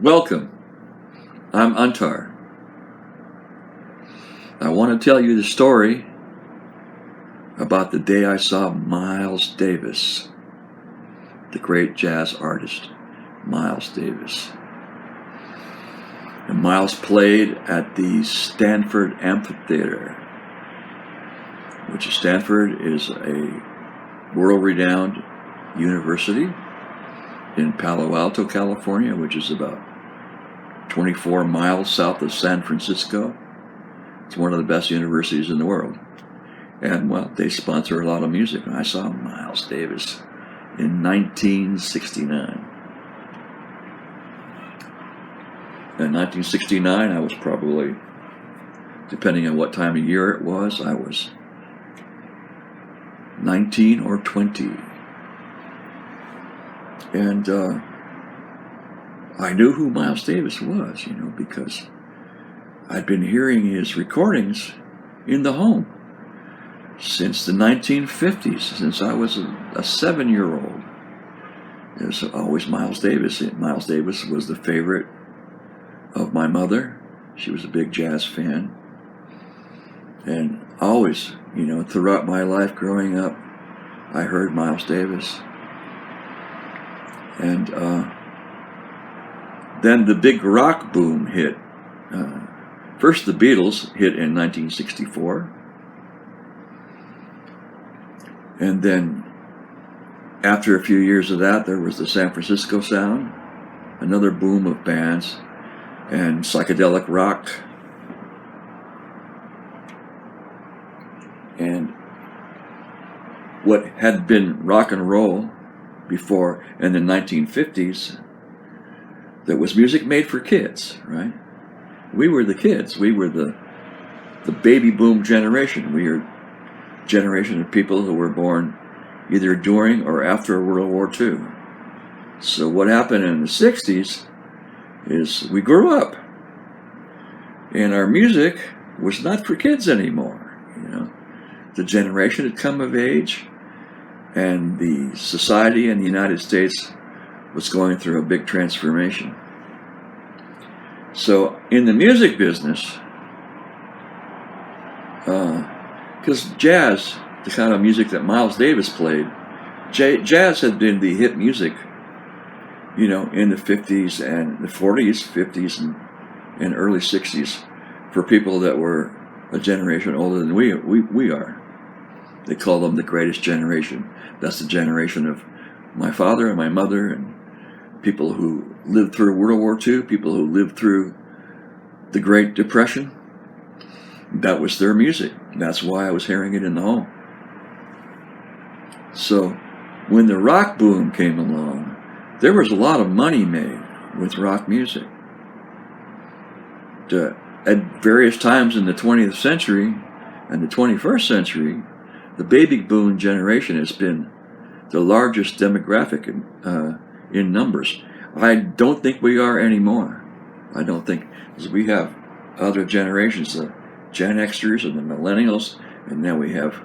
Welcome. I'm Antar. I want to tell you the story about the day I saw Miles Davis, the great jazz artist, Miles Davis. And Miles played at the Stanford Amphitheater, which Stanford is a world-renowned university in Palo Alto, California, which is about 24 miles south of San Francisco. It's one of the best universities in the world. And, well, they sponsor a lot of music. And I saw Miles Davis in 1969. In 1969, I was probably, depending on what time of year it was, I was 19 or 20. And I knew who Miles Davis was, because I'd been hearing his recordings in the home since the 1950s, since I was a 7-year-old. It was always Miles Davis. Miles Davis was the favorite of my mother. She was a big jazz fan. And always, throughout my life growing up, I heard Miles Davis. And then the big rock boom hit. First, the Beatles hit in 1964. And then, after a few years of that, there was the San Francisco sound, another boom of bands, and psychedelic rock. And what had been rock and roll before in the 1950s, that was music made for kids, right? We were the kids. We were the baby boom generation. We were a generation of people who were born either during or after World War II. So what happened in the 60s is we grew up, and our music was not for kids anymore. The generation had come of age, and the society in the United States was going through a big transformation. So in the music business, because jazz, the kind of music that Miles Davis played, jazz had been the hit music, in the 50s and the 40s, 50s, and early 60s for people that were a generation older than we are. They call them the greatest generation. That's the generation of my father and my mother and people who lived through World War II, people who lived through the Great Depression. That was their music. That's why I was hearing it in the home. So when the rock boom came along, there was a lot of money made with rock music. At various times in the 20th century and the 21st century, the baby boom generation has been the largest demographic in numbers. I don't think we are anymore. I don't think, because we have other generations, the Gen Xers and the Millennials, and now we have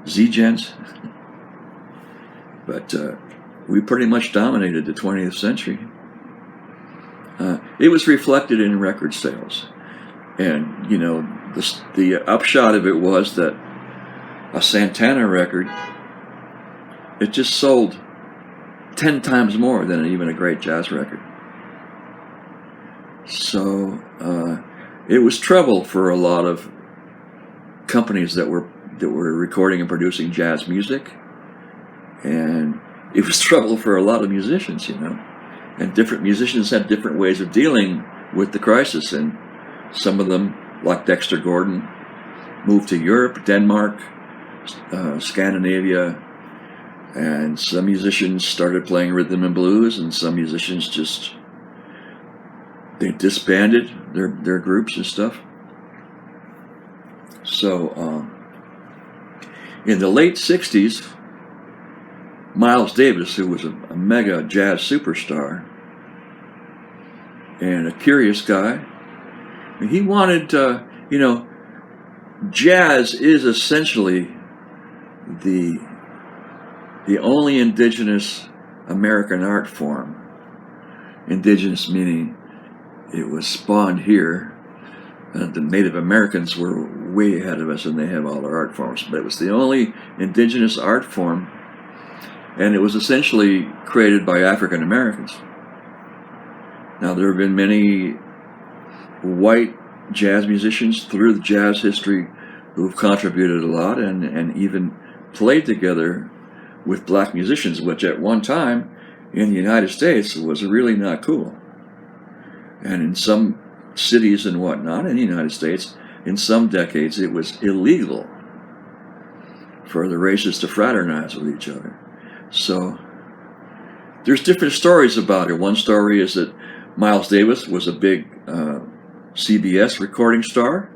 Z-Gens. But we pretty much dominated the 20th century. It was reflected in record sales. And, the upshot of it was that a Santana record, it just sold 10 times more than even a great jazz record. So it was trouble for a lot of companies that were recording and producing jazz music, and it was trouble for a lot of musicians, and different musicians had different ways of dealing with the crisis, and some of them, like Dexter Gordon, moved to Europe, Denmark, Scandinavia, and some musicians started playing rhythm and blues, and some musicians they disbanded their groups and stuff. So in the late 60s, Miles Davis, who was a mega jazz superstar and a curious guy, he wanted, jazz is essentially the only indigenous American art form indigenous meaning it was spawned here. The Native Americans were way ahead of us, and they have all their art forms. But it was the only indigenous art form, and it was essentially created by African Americans. Now, there have been many white jazz musicians through the jazz history who've contributed a lot and even played together with black musicians, which at one time in the United States was really not cool. And in some cities and whatnot in the United States, in some decades, it was illegal for the races to fraternize with each other. So there's different stories about it. One story is that Miles Davis was a big CBS recording star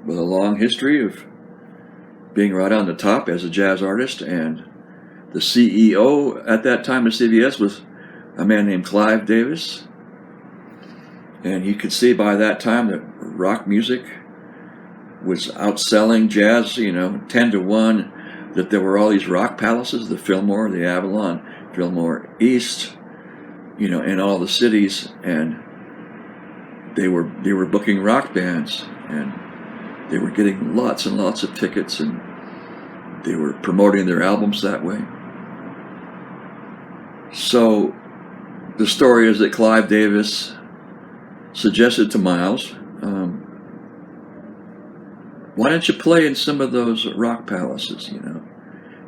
with a long history of being right on the top as a jazz artist, and the CEO at that time of CBS was a man named Clive Davis. And you could see by that time that rock music was outselling jazz, 10-1, that there were all these rock palaces, the Fillmore, the Avalon, Fillmore East, in all the cities, and they were booking rock bands, and they were getting lots and lots of tickets, and they were promoting their albums that way. So the story is that Clive Davis suggested to Miles, why don't you play in some of those rock palaces,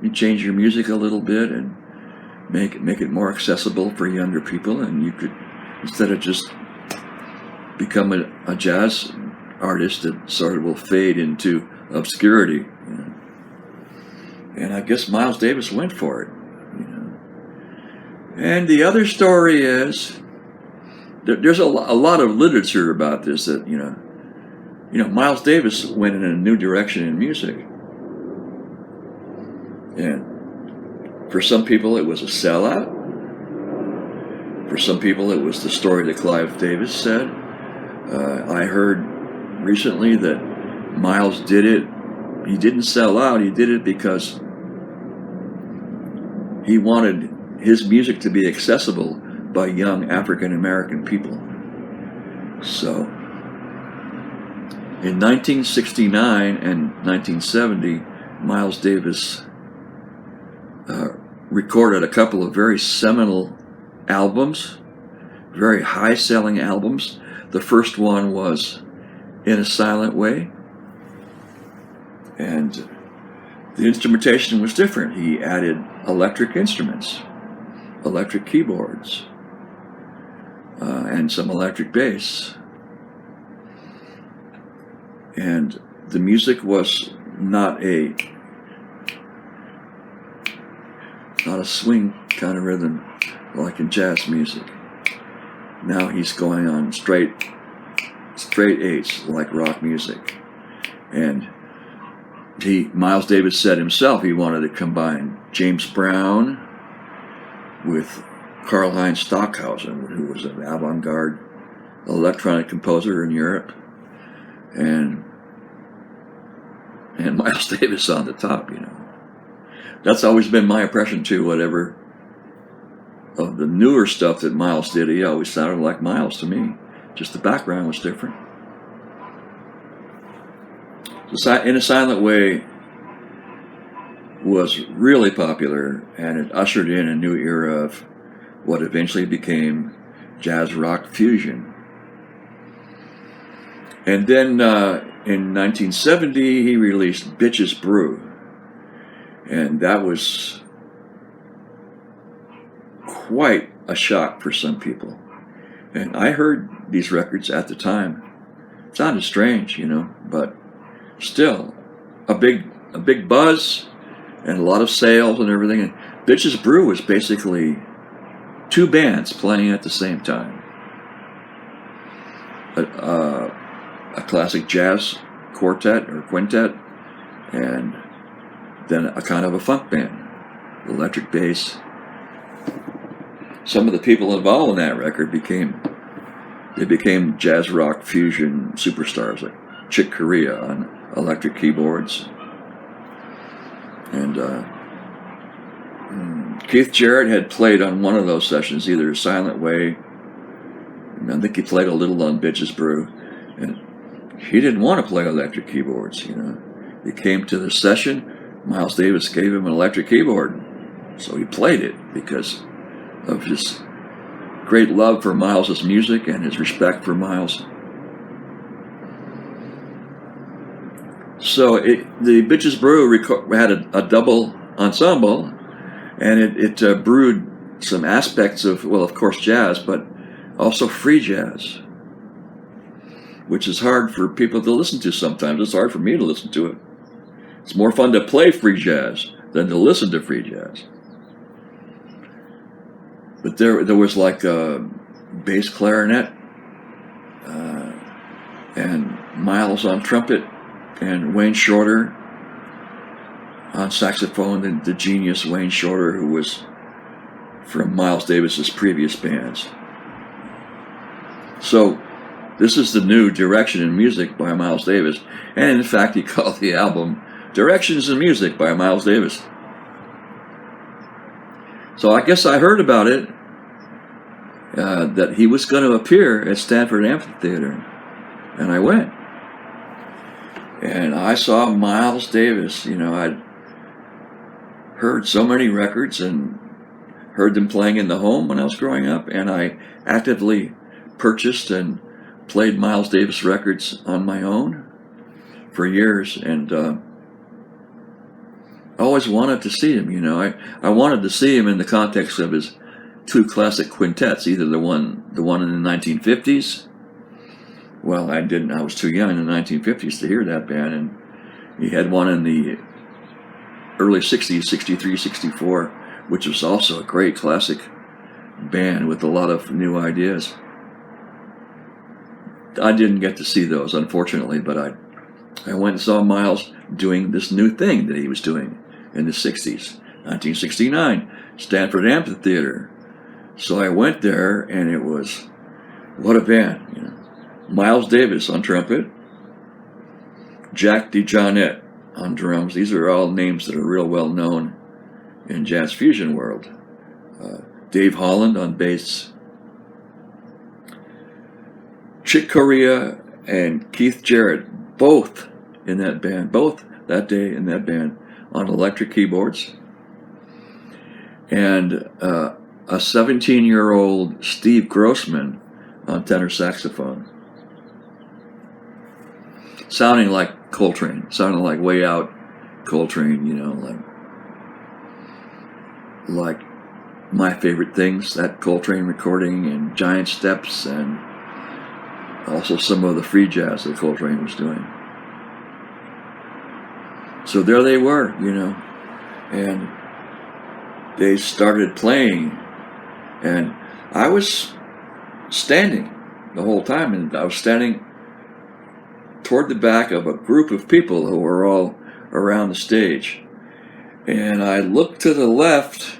You change your music a little bit and make it more accessible for younger people, and you could, instead of just become a jazz artist that sort of will fade into obscurity. And I guess Miles Davis went for it. And the other story is, there's a lot of literature about this, that Miles Davis went in a new direction in music, and for some people it was a sellout. For some people it was the story that Clive Davis said. I heard recently that Miles did it. He didn't sell out. He did it because he wanted his music to be accessible by young African American people. So in 1969 and 1970, Miles Davis recorded a couple of very seminal albums, very high-selling albums. The first one was In a Silent Way, and the instrumentation was different. He added electric instruments, electric keyboards, and some electric bass. And the music was not a swing kind of rhythm like in jazz music. Now he's going on straight eights like rock music. And Miles Davis said himself he wanted to combine James Brown with Karlheinz Stockhausen, who was an avant-garde electronic composer in Europe, and Miles Davis on the top. That's always been my impression too. Whatever of the newer stuff that Miles did, he always sounded like Miles to me. Just the background was different. In a Silent Way was really popular, and it ushered in a new era of what eventually became jazz rock fusion. And then in 1970, he released Bitches Brew, and that was quite a shock for some people. And I heard these records at the time. It sounded strange, but still a big buzz and a lot of sales and everything. And Bitches Brew was basically two bands playing at the same time. A classic jazz quartet or quintet, and then a kind of a funk band, electric bass. Some of the people involved in that record became jazz rock fusion superstars, like Chick Corea on electric keyboards, and Keith Jarrett had played on one of those sessions, either Silent Way I think he played a little on Bitches Brew, and he didn't want to play electric keyboards. He came to the session. Miles Davis gave him an electric keyboard, so he played it because of his great love for Miles's music and his respect for Miles. So the Bitches Brew had a double ensemble, and it brewed some aspects of, well, of course, jazz, but also free jazz, which is hard for people to listen to sometimes. It's hard for me to listen to it. It's more fun to play free jazz than to listen to free jazz. But there was like a bass clarinet, and Miles on trumpet, and Wayne Shorter on saxophone, the genius Wayne Shorter, who was from Miles Davis's previous bands. So this is the new direction in music by Miles Davis, and in fact he called the album Directions in Music by Miles Davis. So I guess I heard about it, that he was going to appear at Stanford Amphitheater, and I went. And I saw Miles Davis. I'd heard so many records and heard them playing in the home when I was growing up, and I actively purchased and played Miles Davis records on my own for years, and I always wanted to see him. I wanted to see him in the context of his two classic quintets, either the one in the 1950s. Well, I was too young in the 1950s to hear that band, and he had one in the early 60s, 63, 64, which was also a great classic band with a lot of new ideas. I didn't get to see those, unfortunately, but I went and saw Miles doing this new thing that he was doing in the 60s, 1969, Stanford Amphitheater. So I went there, and it was, what a band, Miles Davis on trumpet, Jack DeJohnette on drums. These are all names that are real well known in jazz fusion world. Dave Holland on bass, Chick Corea and Keith Jarrett, both in that band, both that day in that band, on electric keyboards, and a 17-year-old Steve Grossman on tenor saxophone. Sounding like Coltrane, sounding like way out Coltrane, like My Favorite Things, that Coltrane recording, and Giant Steps, and also some of the free jazz that Coltrane was doing. So there they were, and they started playing, and I was standing the whole time, and I was standing toward the back of a group of people who were all around the stage. And I looked to the left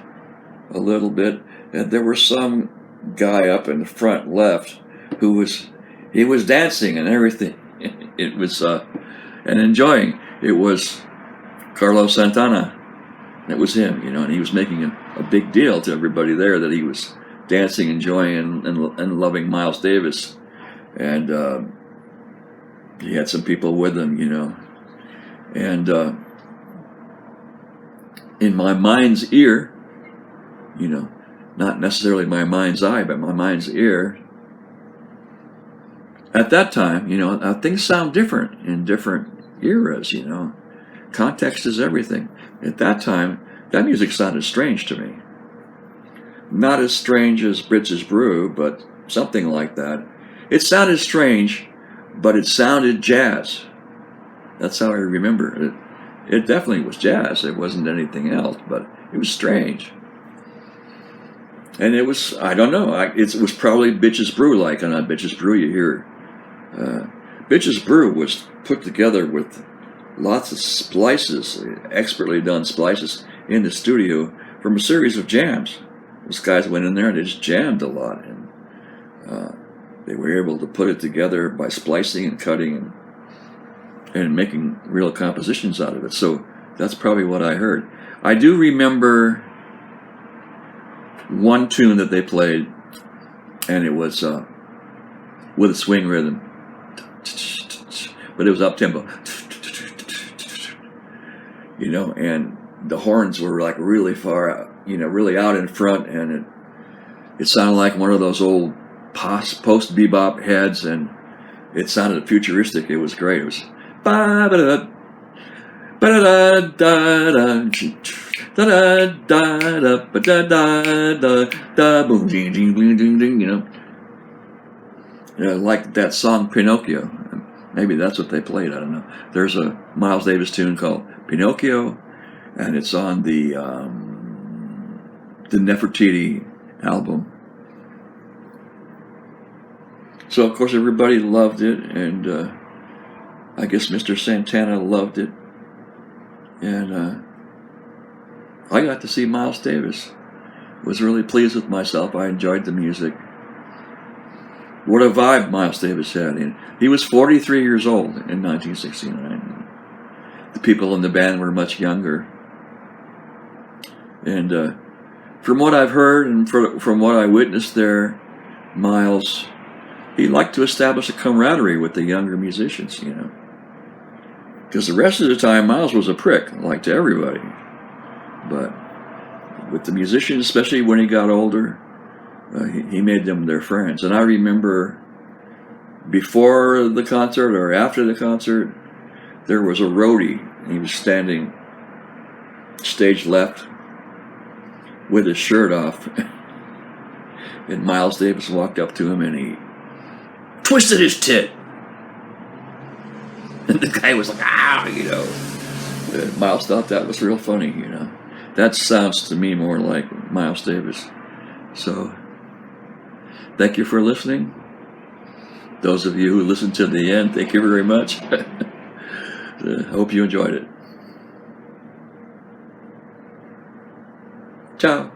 a little bit, and there was some guy up in the front left who was dancing and everything. It was, and enjoying. It was Carlos Santana. It was him, and he was making a big deal to everybody there that he was dancing, enjoying, and loving Miles Davis. And he had some people with him, and in my mind's ear, not necessarily my mind's eye, but my mind's ear, at that time, things sound different in different eras, Context is everything. At that time, that music sounded strange to me. Not as strange as Bitches Brew, but something like that. It sounded strange, but it sounded jazz. That's how I remember it. It definitely was jazz. It wasn't anything else, but it was strange. And it was, I don't know, it was probably Bitches Brew like, and on Bitches Brew you hear, Bitches Brew was put together with lots of splices, expertly done splices in the studio from a series of jams. Those guys went in there and they just jammed a lot, and they were able to put it together by splicing and cutting and making real compositions out of it. So that's probably what I heard. I do remember one tune that they played, and it was with a swing rhythm, but it was up tempo, and the horns were like really far out, really out in front, and it sounded like one of those old post bebop heads, and it sounded futuristic. It was great. It was ba-ba-da, ba-da-da, da-da, da-da, ba-da-da, boom, ding, ding, ding, ding, ding, like that song Pinocchio. Maybe that's what they played. I don't know. There's a Miles Davis tune called Pinocchio, and it's on the Nefertiti album. So of course everybody loved it, and I guess Mr. Santana loved it, and I got to see Miles Davis. Was really pleased with myself. I enjoyed the music. What a vibe Miles Davis had. And he was 43 years old in 1969. The people in the band were much younger. And from what I've heard and from what I witnessed there, Miles, he liked to establish a camaraderie with the younger musicians, Because the rest of the time, Miles was a prick, like to everybody. But with the musicians, especially when he got older, he made them their friends. And I remember before the concert or after the concert, there was a roadie. He was standing stage left with his shirt off. And Miles Davis walked up to him and he twisted his tit. And the guy was like, Miles thought that was real funny, That sounds to me more like Miles Davis. So, thank you for listening. Those of you who listened to the end, thank you very much. Hope you enjoyed it. Ciao.